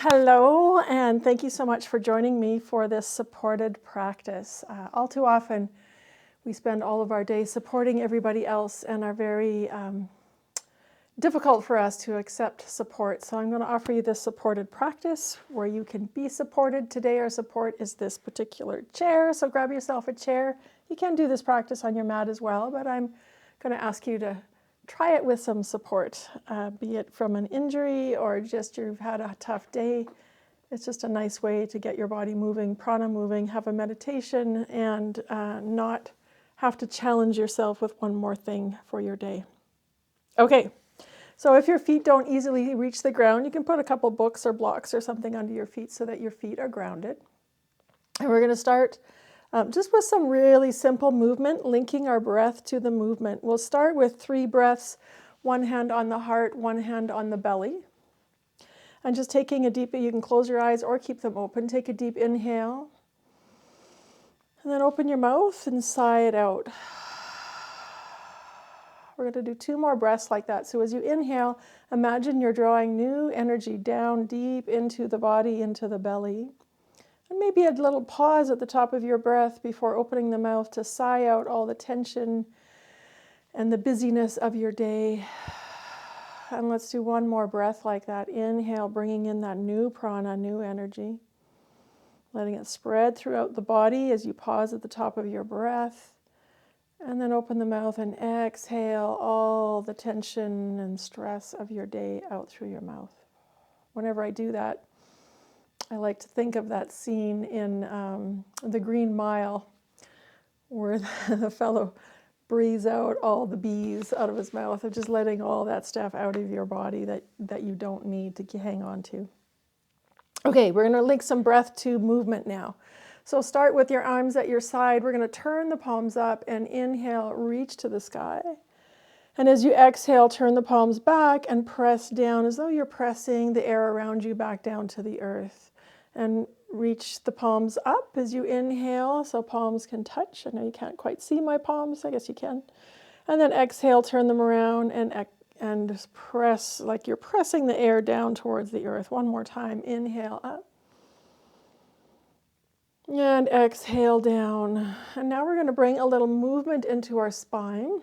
Hello, and thank you so much for joining me for this supported practice. All too often, we spend all of our day supporting everybody else and are very difficult for us to accept support. So I'm going to offer you this supported practice where you can be supported. Today our support is this particular chair, so grab yourself a chair. You can do this practice on your mat as well, but I'm going to ask you to try it with some support, be it from an injury or just you've had a tough day. It's just a nice way to get your body moving, prana moving, have a meditation, and not have to challenge yourself with one more thing for your day. Okay, so if your feet don't easily reach the ground, you can put a couple books or blocks or something under your feet so that your feet are grounded. And we're going to start just with some really simple movement, linking our breath to the movement. We'll start with 3 breaths, one hand on the heart, one hand on the belly. And just taking a deep, you can close your eyes or keep them open. Take a deep inhale. And then open your mouth and sigh it out. We're going to do 2 more breaths like that. So as you inhale, imagine you're drawing new energy down deep into the body, into the belly. And maybe a little pause at the top of your breath before opening the mouth to sigh out all the tension and the busyness of your day. And let's do 1 more breath like that. Inhale, bringing in that new prana, new energy. Letting it spread throughout the body as you pause at the top of your breath. And then open the mouth and exhale all the tension and stress of your day out through your mouth. Whenever I do that, I like to think of that scene in The Green Mile where the fellow breathes out all the bees out of his mouth, of just letting all that stuff out of your body that you don't need to hang on to. Okay, we're going to link some breath to movement now. So start with your arms at your side. We're going to turn the palms up and inhale, reach to the sky. And as you exhale, turn the palms back and press down as though you're pressing the air around you back down to the earth. And reach the palms up as you inhale so palms can touch. I know you can't quite see my palms, I guess you can. And then exhale, turn them around and just press like you're pressing the air down towards the earth. 1 more time. Inhale up. And exhale down. And now we're going to bring a little movement into our spine.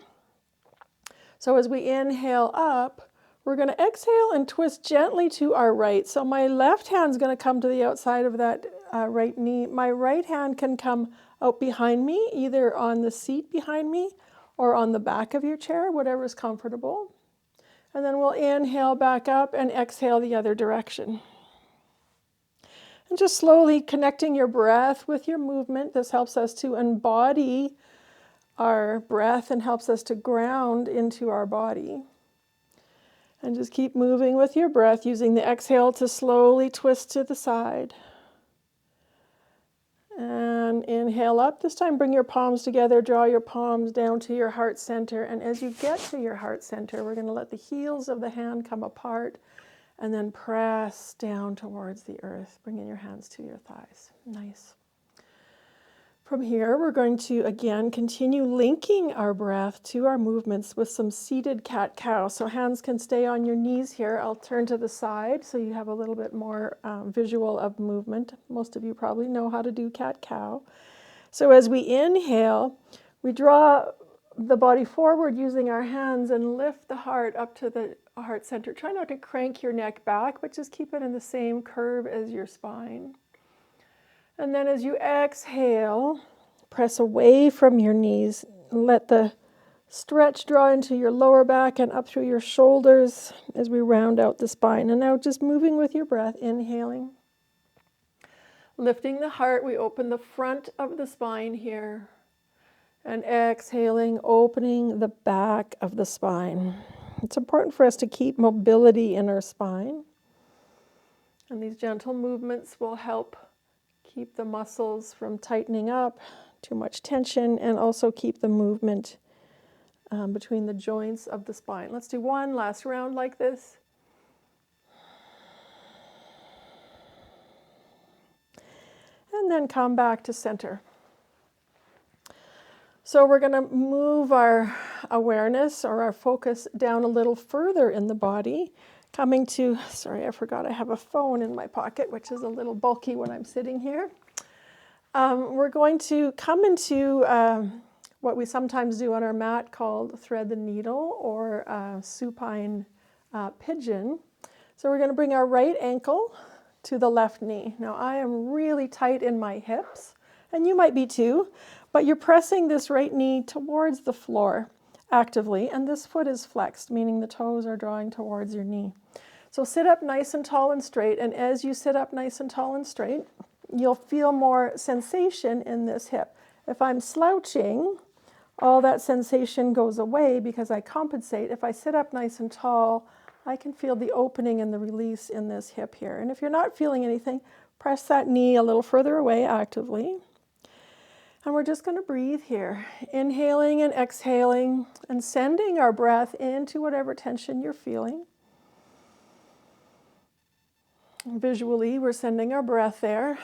So as we inhale up, we're going to exhale and twist gently to our right. So my left hand's going to come to the outside of that right knee. My right hand can come out behind me, either on the seat behind me or on the back of your chair, whatever's comfortable. And then we'll inhale back up and exhale the other direction. And just slowly connecting your breath with your movement. This helps us to embody our breath and helps us to ground into our body. And just keep moving with your breath, using the exhale to slowly twist to the side. And inhale up. This time bring your palms together, draw your palms down to your heart center. And as you get to your heart center, we're going to let the heels of the hand come apart and then press down towards the earth, bringing your hands to your thighs. Nice. From here, we're going to, again, continue linking our breath to our movements with some seated cat-cow. So hands can stay on your knees here. I'll turn to the side so you have a little bit more visual of movement. Most of you probably know how to do cat-cow. So as we inhale, we draw the body forward using our hands and lift the heart up to the heart center. Try not to crank your neck back, but just keep it in the same curve as your spine. And then as you exhale, press away from your knees. Let the stretch draw into your lower back and up through your shoulders as we round out the spine. And now just moving with your breath, inhaling. Lifting the heart, we open the front of the spine here. And exhaling, opening the back of the spine. It's important for us to keep mobility in our spine. And these gentle movements will help keep the muscles from tightening up, too much tension, and also keep the movement between the joints of the spine. Let's do 1 last round like this. And then come back to center. So we're going to move our awareness or our focus down a little further in the body, coming to, sorry, I forgot I have a phone in my pocket, which is a little bulky when I'm sitting here. We're going to come into what we sometimes do on our mat called thread the needle or supine pigeon. So we're going to bring our right ankle to the left knee. Now I am really tight in my hips, and you might be too, but you're pressing this right knee towards the floor actively, and this foot is flexed, meaning the toes are drawing towards your knee. So sit up nice and tall and straight, and as you sit up nice and tall and straight, you'll feel more sensation in this hip. If I'm slouching, all that sensation goes away because I compensate. If I sit up nice and tall, I can feel the opening and the release in this hip here. And if you're not feeling anything, press that knee a little further away actively. And we're just going to breathe here, inhaling and exhaling and sending our breath into whatever tension you're feeling. Visually, we're sending our breath there.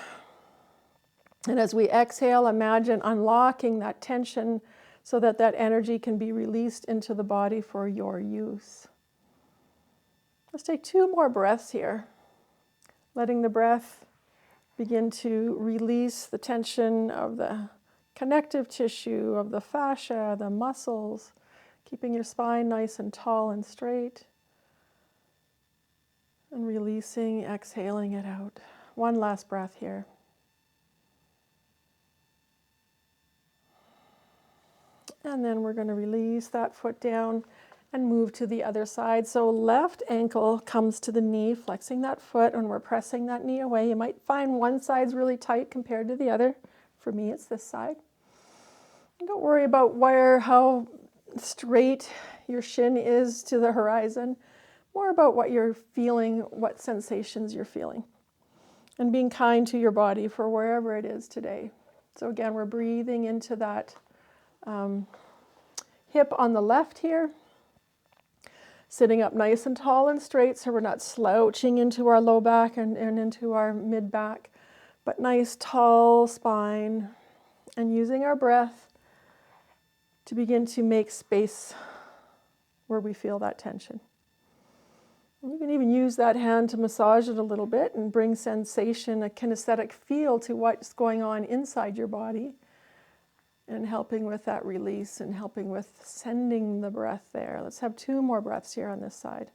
And as we exhale, imagine unlocking that tension so that that energy can be released into the body for your use. Let's take 2 more breaths here, letting the breath begin to release the tension of the connective tissue, of the fascia, the muscles, keeping your spine nice and tall and straight, and releasing, exhaling it out. 1 last breath here. And then we're going to release that foot down and move to the other side. So left ankle comes to the knee, flexing that foot, and we're pressing that knee away. You might find one side's really tight compared to the other. For me, it's this side. And don't worry about how straight your shin is to the horizon. More about what you're feeling, what sensations you're feeling. And being kind to your body for wherever it is today. So again, we're breathing into that hip on the left here. Sitting up nice and tall and straight so we're not slouching into our low back and into our mid back, but nice tall spine, and using our breath to begin to make space where we feel that tension. You can even use that hand to massage it a little bit and bring sensation, a kinesthetic feel to what's going on inside your body, and helping with that release and helping with sending the breath there. Let's have 2 more breaths here on this side.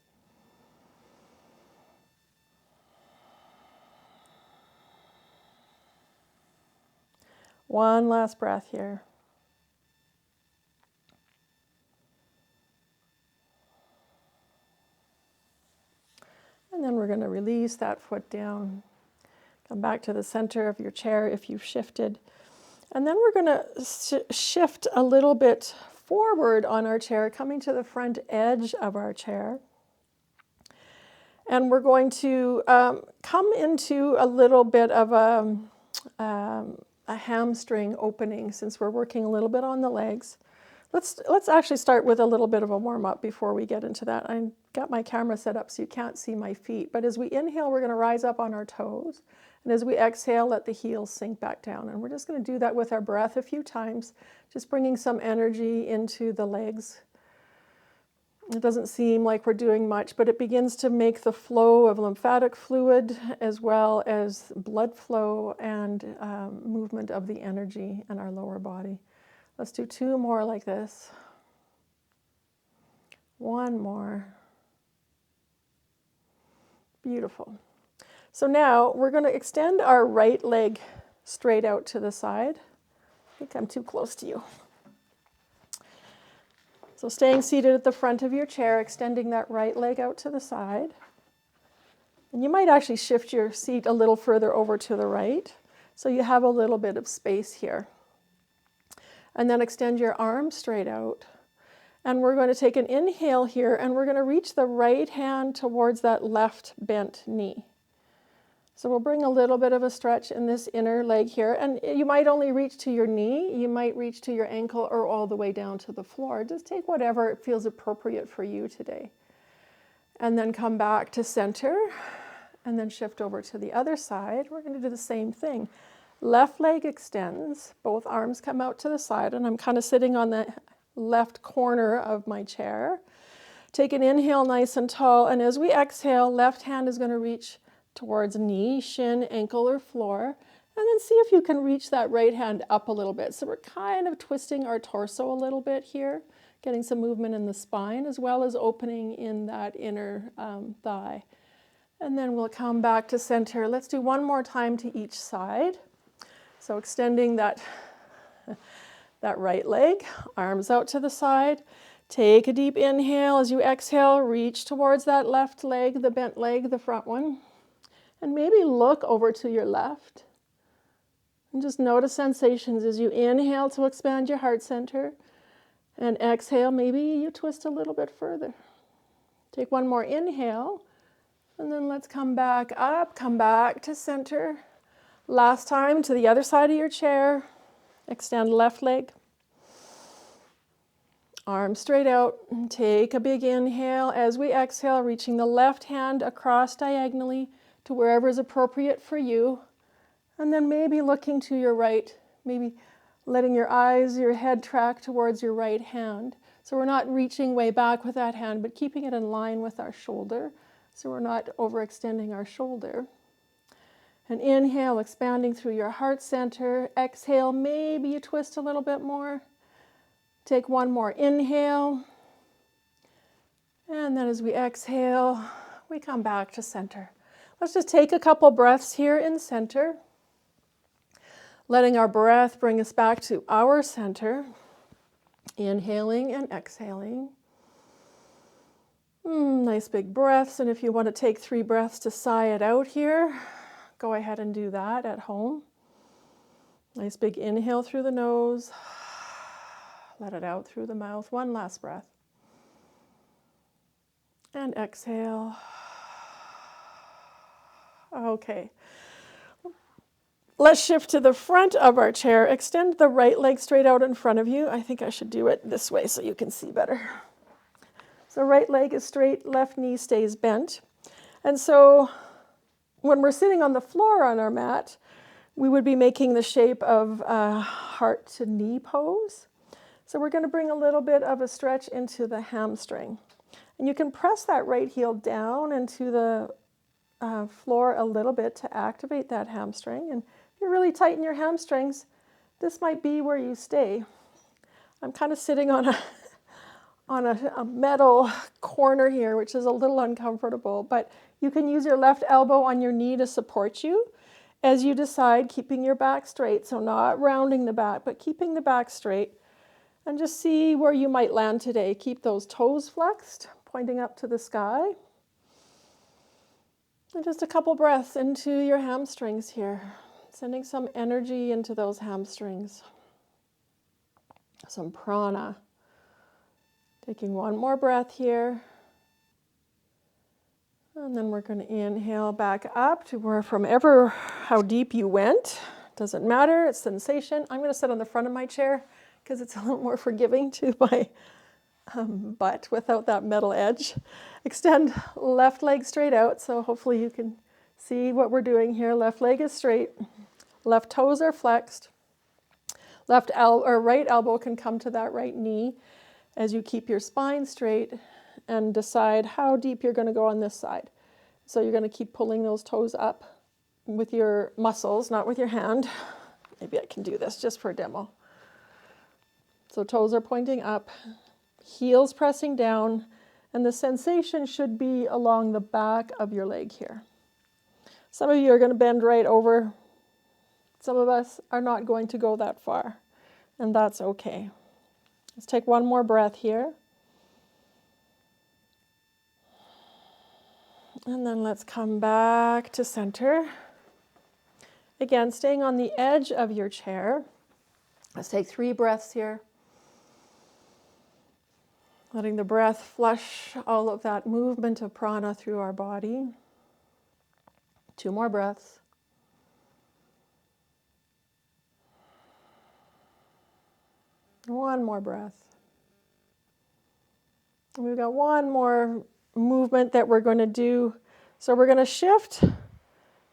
One last breath here. And then we're going to release that foot down. Come back to the center of your chair if you've shifted. And then we're going to shift a little bit forward on our chair, coming to the front edge of our chair. And we're going to come into a little bit of a hamstring opening since we're working a little bit on the legs. Let's actually start with a little bit of a warm-up before we get into that. I got my camera set up so you can't see my feet. But as we inhale, we're going to rise up on our toes. And as we exhale, let the heels sink back down. And we're just going to do that with our breath a few times, just bringing some energy into the legs. It doesn't seem like we're doing much, but it begins to make the flow of lymphatic fluid as well as blood flow and movement of the energy in our lower body. Let's do 2 more like this. 1 more. Beautiful. So now we're going to extend our right leg straight out to the side. I think I'm too close to you. So staying seated at the front of your chair, extending that right leg out to the side. And you might actually shift your seat a little further over to the right, so you have a little bit of space here. And then extend your arms straight out. And we're going to take an inhale here, and we're going to reach the right hand towards that left bent knee. So we'll bring a little bit of a stretch in this inner leg here, and you might only reach to your knee, you might reach to your ankle, or all the way down to the floor. Just take whatever feels appropriate for you today. And then come back to center, and then shift over to the other side. We're going to do the same thing. Left leg extends, both arms come out to the side, and I'm kind of sitting on the left corner of my chair. Take an inhale nice and tall, and as we exhale, left hand is going to reach towards knee, shin, ankle, or floor, and then see if you can reach that right hand up a little bit. So we're kind of twisting our torso a little bit here, getting some movement in the spine, as well as opening in that inner thigh. And then we'll come back to center. Let's do one more time to each side. So extending that right leg, arms out to the side. Take a deep inhale. As you exhale, reach towards that left leg, the bent leg, the front one. And maybe look over to your left. And just notice sensations as you inhale to expand your heart center. And exhale, maybe you twist a little bit further. Take one more inhale. And then let's come back up, come back to center. Last time to the other side of your chair. Extend left leg. Arms straight out. Take a big inhale. As we exhale, reaching the left hand across diagonally to wherever is appropriate for you. And then maybe looking to your right, maybe letting your eyes, your head track towards your right hand. So we're not reaching way back with that hand, but keeping it in line with our shoulder. So we're not overextending our shoulder. And inhale, expanding through your heart center. Exhale, maybe you twist a little bit more. Take one more inhale. And then as we exhale, we come back to center. Let's just take a couple breaths here in center. Letting our breath bring us back to our center. Inhaling and exhaling. Nice big breaths, and if you want to take 3 breaths to sigh it out here, go ahead and do that at home. Nice big inhale through the nose, let it out through the mouth. One last breath. And exhale. Okay. Let's shift to the front of our chair. Extend the right leg straight out in front of you. I think I should do it this way so you can see better. So right leg is straight, left knee stays bent. And so when we're sitting on the floor on our mat, we would be making the shape of a heart to knee pose. So we're going to bring a little bit of a stretch into the hamstring. And you can press that right heel down into the floor a little bit to activate that hamstring. And if you really tighten your hamstrings, this might be where you stay. I'm kind of sitting on a metal corner here, which is a little uncomfortable, but you can use your left elbow on your knee to support you as you decide, keeping your back straight, so not rounding the back, but keeping the back straight, and just see where you might land today. Keep those toes flexed, pointing up to the sky. And just a couple breaths into your hamstrings here, sending some energy into those hamstrings. Some prana. Taking one more breath here. And then we're going to inhale back up to where, how deep you went. Doesn't matter, it's sensation. I'm going to sit on the front of my chair because it's a little more forgiving to my butt without that metal edge. Extend left leg straight out, so hopefully you can see what we're doing here. Left leg is straight, left toes are flexed. Right elbow can come to that right knee as you keep your spine straight and decide how deep you're going to go on this side. So you're going to keep pulling those toes up with your muscles, not with your hand. Maybe I can do this just for a demo. So toes are pointing up, heels pressing down, and the sensation should be along the back of your leg here. Some of you are going to bend right over. Some of us are not going to go that far, and that's okay. Let's take one more breath here. And then let's come back to center. Again, staying on the edge of your chair. Let's take 3 breaths here. Letting the breath flush all of that movement of prana through our body. 2 more breaths. One more breath. And we've got one more movement that we're going to do. So we're going to shift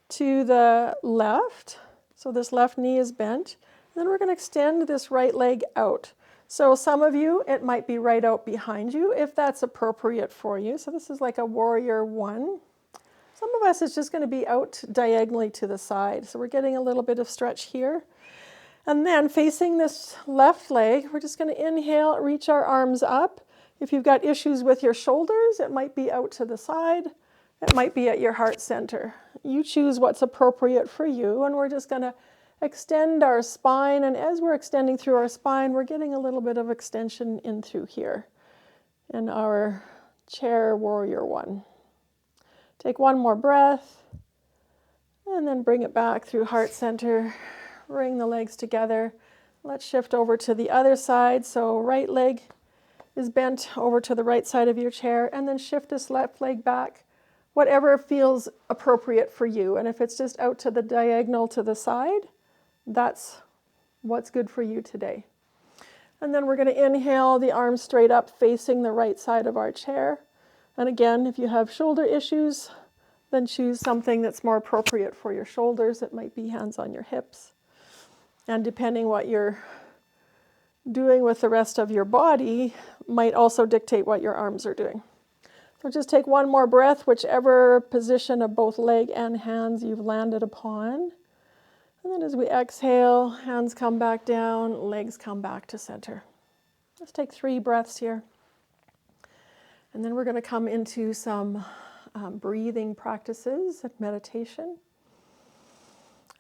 to the left. So this left knee is bent. And then we're going to extend this right leg out. So some of you, it might be right out behind you if that's appropriate for you. So this is like a warrior one. Some of us, it's just going to be out diagonally to the side. So we're getting a little bit of stretch here. And then facing this left leg, we're just going to inhale, reach our arms up. If you've got issues with your shoulders, it might be out to the side. It might be at your heart center. You choose what's appropriate for you, and we're just going to extend our spine. And as we're extending through our spine, we're getting a little bit of extension in through here in our chair warrior one. Take one more breath, and then bring it back through heart center. Bring the legs together. Let's shift over to the other side. So right leg is bent over to the right side of your chair, and then shift this left leg back, whatever feels appropriate for you. And if it's just out to the diagonal to the side, that's what's good for you today. And then we're going to inhale the arms straight up facing the right side of our chair. And again, if you have shoulder issues, then choose something that's more appropriate for your shoulders. It might be hands on your hips. And depending what you're doing with the rest of your body might also dictate what your arms are doing. So just take one more breath, whichever position of both leg and hands you've landed upon. And then as we exhale, hands come back down, legs come back to center. Let's take 3 breaths here. And then we're going to come into some breathing practices and meditation.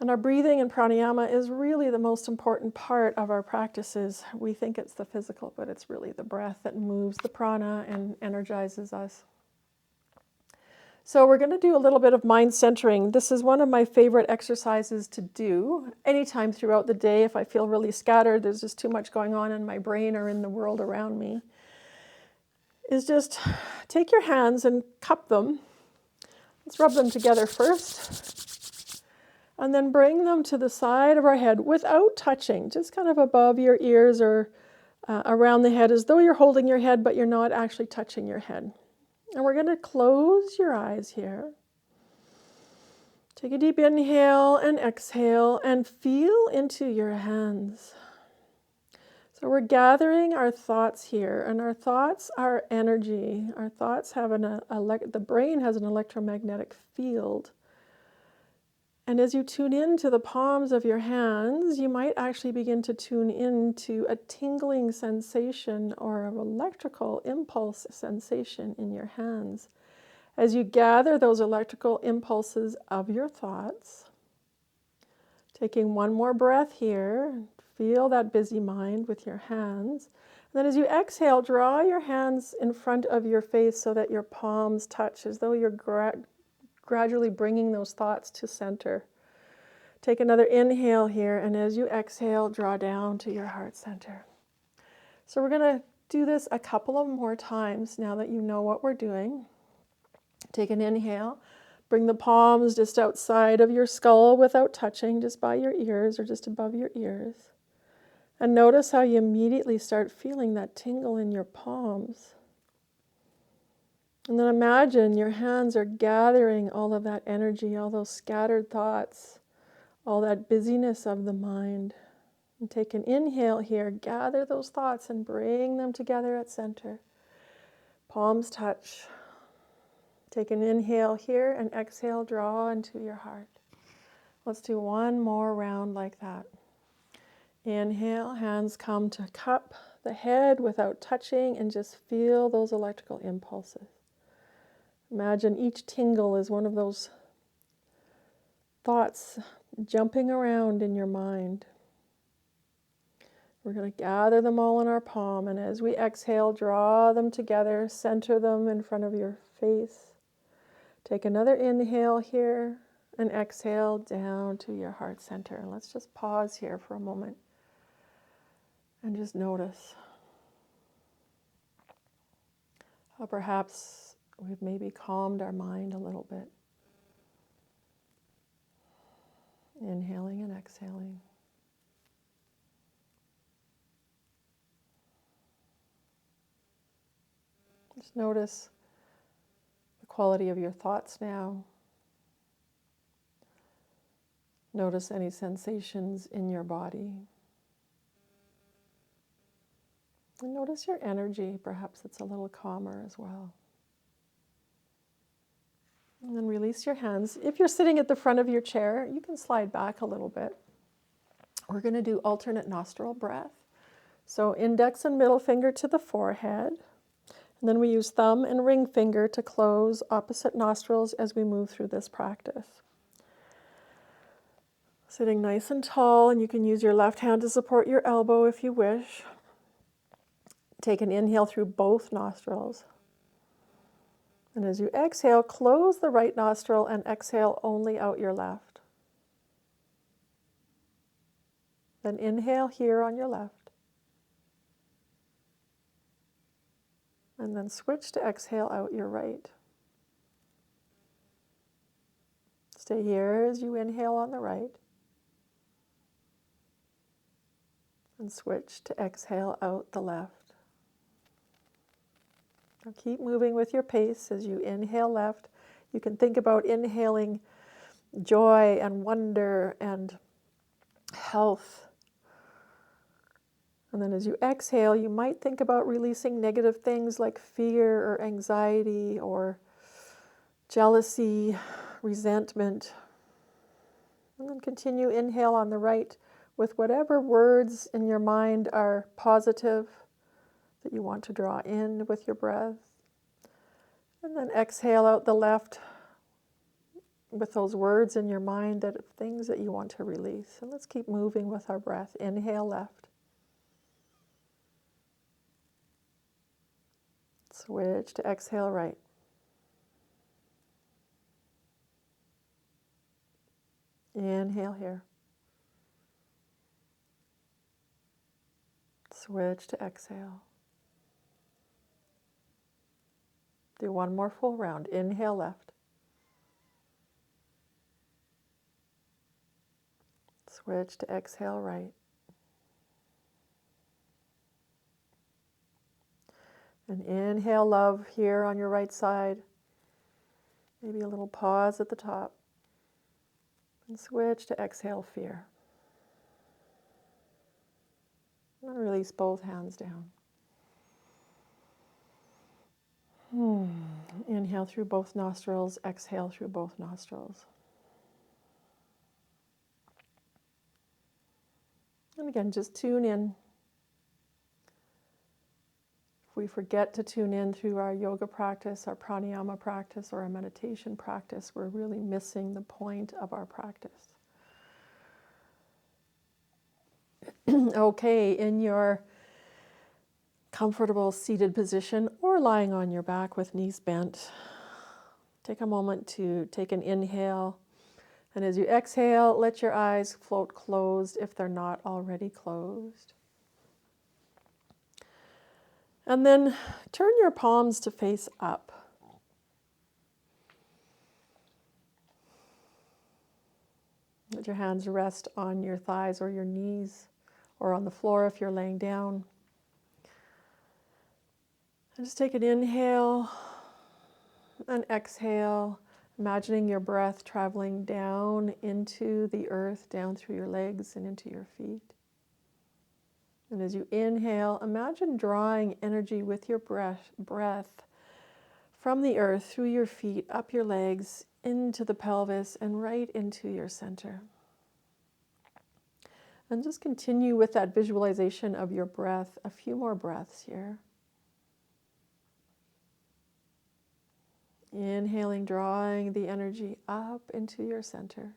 And our breathing and pranayama is really the most important part of our practices. We think it's the physical, but it's really the breath that moves the prana and energizes us. So we're going to do a little bit of mind centering. This is one of my favorite exercises to do anytime throughout the day. If I feel really scattered, there's just too much going on in my brain or in the world around me, is just take your hands and cup them. Let's rub them together first. And then bring them to the side of our head without touching, just kind of above your ears or around the head, as though you're holding your head, but you're not actually touching your head. And we're going to close your eyes here. Take a deep inhale and exhale and feel into your hands. So we're gathering our thoughts here, and our thoughts are energy. Our thoughts have the brain has an electromagnetic field. And as you tune into the palms of your hands, you might actually begin to tune into a tingling sensation or an electrical impulse sensation in your hands. As you gather those electrical impulses of your thoughts, taking one more breath here, feel that busy mind with your hands. And then as you exhale, draw your hands in front of your face so that your palms touch, as though you're gradually bringing those thoughts to center. Take another inhale here, and as you exhale, draw down to your heart center. So we're going to do this a couple of more times now that you know what we're doing. Take an inhale, bring the palms just outside of your skull without touching, just by your ears or just above your ears. And notice how you immediately start feeling that tingle in your palms. And then imagine your hands are gathering all of that energy, all those scattered thoughts, all that busyness of the mind. And take an inhale here, gather those thoughts and bring them together at center. Palms touch. Take an inhale here and exhale, draw into your heart. Let's do one more round like that. Inhale, hands come to cup the head without touching, and just feel those electrical impulses. Imagine each tingle is one of those thoughts jumping around in your mind. We're going to gather them all in our palm, and as we exhale, draw them together, center them in front of your face. Take another inhale here, and exhale down to your heart center. And let's just pause here for a moment and just notice how perhaps we've maybe calmed our mind a little bit. Inhaling and exhaling. Just notice the quality of your thoughts now. Notice any sensations in your body. And notice your energy. Perhaps it's a little calmer as well. And then release your hands. If you're sitting at the front of your chair, you can slide back a little bit. We're going to do alternate nostril breath. So index and middle finger to the forehead. And then we use thumb and ring finger to close opposite nostrils as we move through this practice. Sitting nice and tall, and you can use your left hand to support your elbow if you wish. Take an inhale through both nostrils. And as you exhale, close the right nostril and exhale only out your left. Then inhale here on your left. And then switch to exhale out your right. Stay here as you inhale on the right. And switch to exhale out the left. Now keep moving with your pace as you inhale left. You can think about inhaling joy and wonder and health. And then as you exhale, you might think about releasing negative things like fear or anxiety or jealousy, resentment. And then continue inhale on the right with whatever words in your mind are positive that you want to draw in with your breath. And then exhale out the left with those words in your mind, that things that you want to release. And let's keep moving with our breath. Inhale left. Switch to exhale right. Inhale here. Switch to exhale. Do one more full round. Inhale left. Switch to exhale right. And inhale love here on your right side. Maybe a little pause at the top. And switch to exhale fear. And release both hands down. Inhale through both nostrils, exhale through both nostrils. And again, just tune in. If we forget to tune in through our yoga practice, our pranayama practice, or our meditation practice, we're really missing the point of our practice. Okay, in your comfortable seated position or lying on your back with knees bent, take a moment to take an inhale. And as you exhale, let your eyes float closed if they're not already closed. And then turn your palms to face up. Let your hands rest on your thighs or your knees or on the floor if you're laying down. And just take an inhale and exhale, imagining your breath traveling down into the earth, down through your legs and into your feet. And as you inhale, imagine drawing energy with your breath from the earth, through your feet, up your legs, into the pelvis, and right into your center. And just continue with that visualization of your breath, a few more breaths here. Inhaling, drawing the energy up into your center.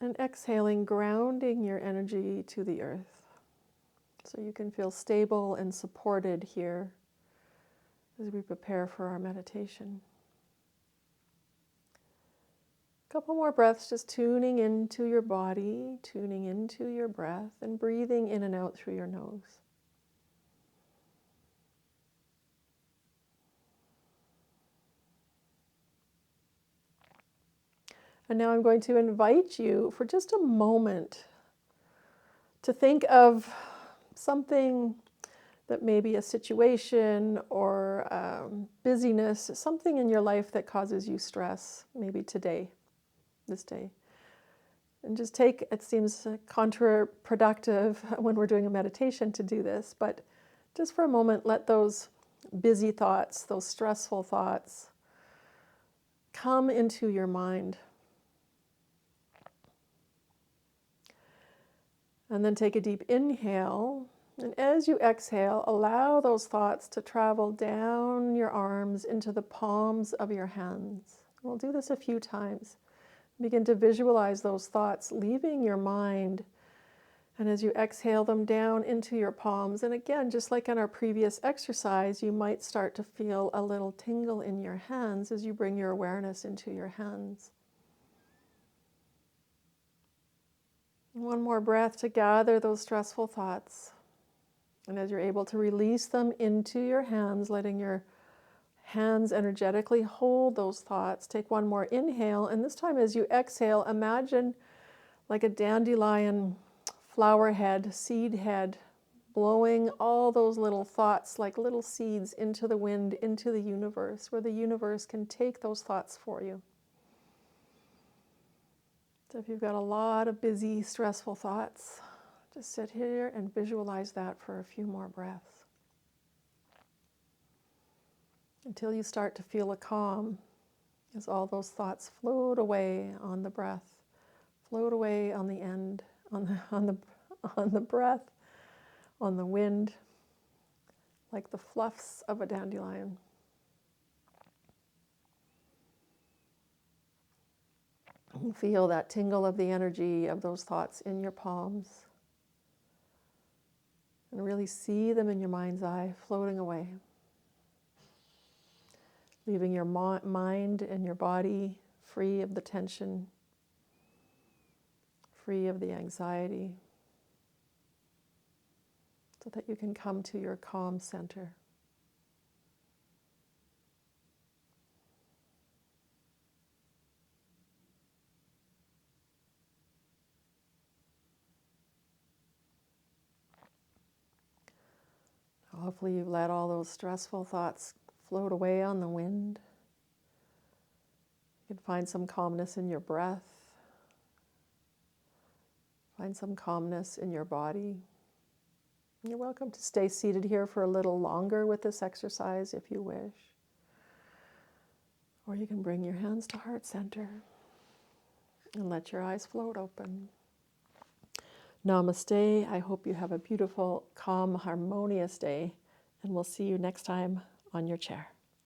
And exhaling, grounding your energy to the earth. So you can feel stable and supported here as we prepare for our meditation. A couple more breaths, just tuning into your body, tuning into your breath, and breathing in and out through your nose. And now I'm going to invite you for just a moment to think of something that may be a situation or busyness, something in your life that causes you stress, maybe today, this day. And just take, it seems counterproductive when we're doing a meditation to do this, but just for a moment, let those busy thoughts, those stressful thoughts, come into your mind. And then take a deep inhale. And as you exhale, allow those thoughts to travel down your arms into the palms of your hands. We'll do this a few times. Begin to visualize those thoughts leaving your mind. And as you exhale them down into your palms, and again, just like in our previous exercise, you might start to feel a little tingle in your hands as you bring your awareness into your hands. One more breath to gather those stressful thoughts. And as you're able to release them into your hands, letting your hands energetically hold those thoughts, take one more inhale. And this time as you exhale, imagine like a dandelion flower head, seed head, blowing all those little thoughts like little seeds into the wind, into the universe, where the universe can take those thoughts for you. So if you've got a lot of busy, stressful thoughts, just sit here and visualize that for a few more breaths. Until you start to feel a calm as all those thoughts float away on the breath, float away on the end, on the breath, on the wind, like the fluffs of a dandelion. And feel that tingle of the energy of those thoughts in your palms. And really see them in your mind's eye, floating away. Leaving your mind and your body free of the tension, free of the anxiety, so that you can come to your calm center. Hopefully you've let all those stressful thoughts float away on the wind. You can find some calmness in your breath. Find some calmness in your body. You're welcome to stay seated here for a little longer with this exercise if you wish. Or you can bring your hands to heart center and let your eyes float open. Namaste. I hope you have a beautiful, calm, harmonious day, and we'll see you next time on your chair.